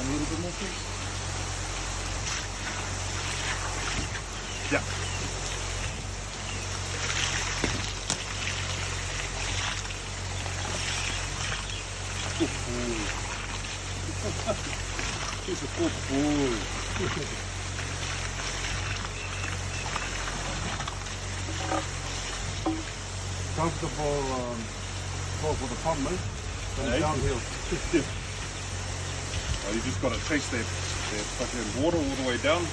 down a little bit more, please. Yeah. Good boy. He's a good boy. Comfortable fall for the pump, mate. Hey. Downhill. Oh, you just got to chase that fucking water all the way down.